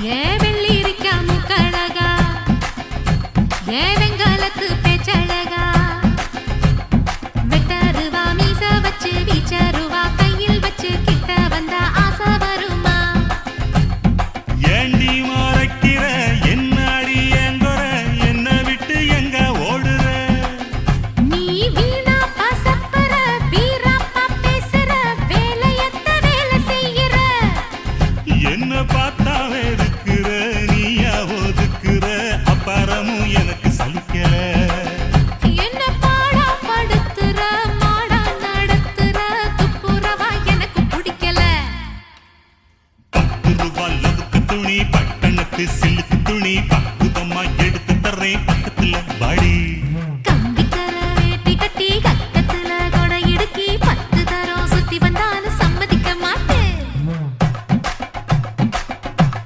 ஏ வெள்ளீரிக்கா முக்கழகா ஏ வெங்காலத்து பேச்சழகா வெட்டருவா மீச வச்சு வீச்சருவா கையில் வச்சு கிட்ட வந்தா ஆசை வருமா ஏண்டி